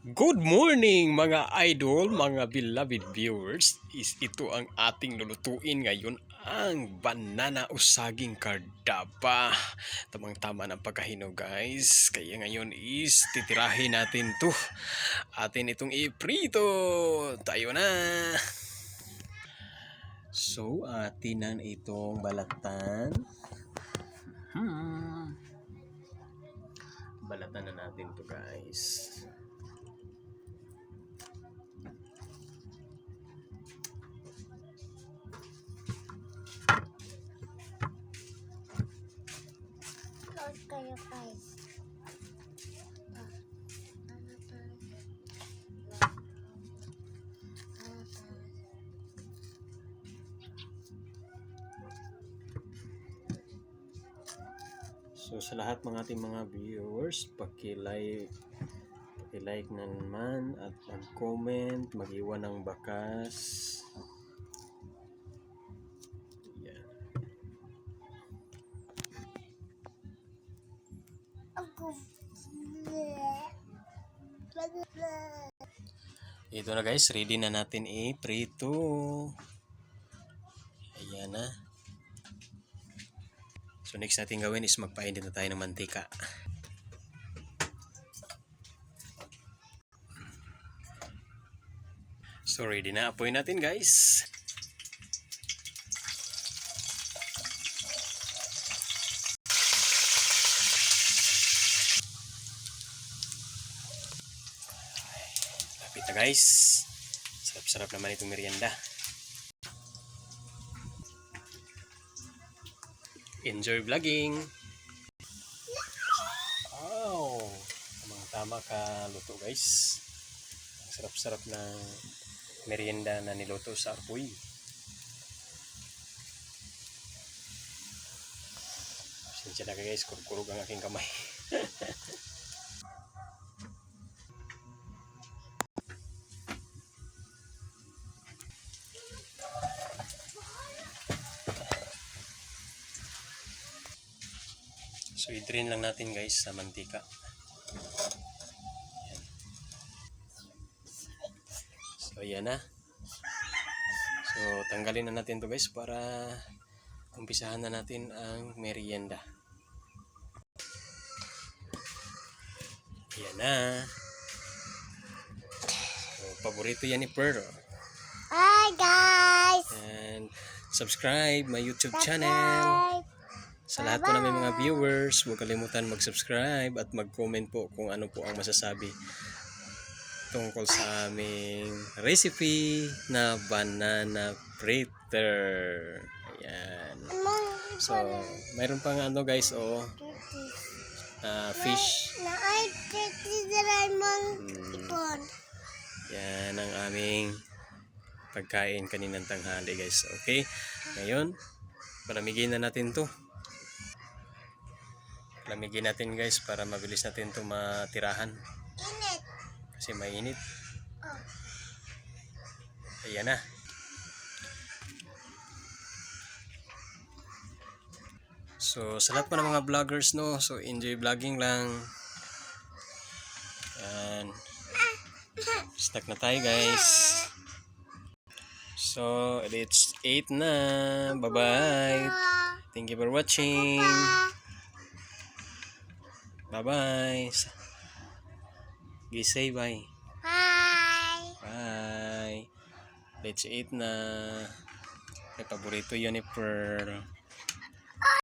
Good morning mga idol, mga beloved viewers. Ito ang ating lulutuin ngayon, ang banana o saging kardaba. Tamang-tama ng pagkahinog guys. Kaya ngayon is titirahin natin to. Atin itong iprito. Tayo na. So atin na itong balatan. Balatan na natin to guys. Kayo guys. So sa lahat ng ating mga viewers, paki-like na naman at mag-comment, mag-iwan ng bakas. Yan. Ito na guys, ready na natin i-prito. Ayan na. So next natin gawin is magpainit na tayo ng mantika. So ready na, apoy natin guys. Lapit na guys. Sarap-sarap naman itong merienda. Enjoy vlogging! Wow! Tamang-tama ka luto guys. Ang sarap-sarap na merienda na niluto sa apoy. Pasensya na guys, kurkurog ang aking kamay. So i-drain lang natin guys sa mantika. Ayan. So ayan na. So tanggalin na natin to guys para umpisahan na natin ang merienda. Ayan na. So paborito yan ni Pearl. Hi guys. And subscribe my YouTube channel. Sa lahat po namin mga viewers, huwag kalimutan mag-subscribe at mag-comment po kung ano po ang masasabi tungkol sa aming recipe na banana fritter. Ayan. So, mayroon pang ano guys, fish. Yan ang aming pagkain kaninang tanghali guys. Okay? Ngayon, palamigin na natin to. Lamigin natin guys para mabilis natin ito matirahan. Init. Kasi mainit. Ayan na. So sa lahat po ng mga vloggers no, so enjoy vlogging lang. Ayan. Stuck na tayo guys. So it's 8 na. Bye bye. Thank you for watching. Bye-bye. Say bye. Bye. Bye. Let's eat na. May paborito yun ni Pearl.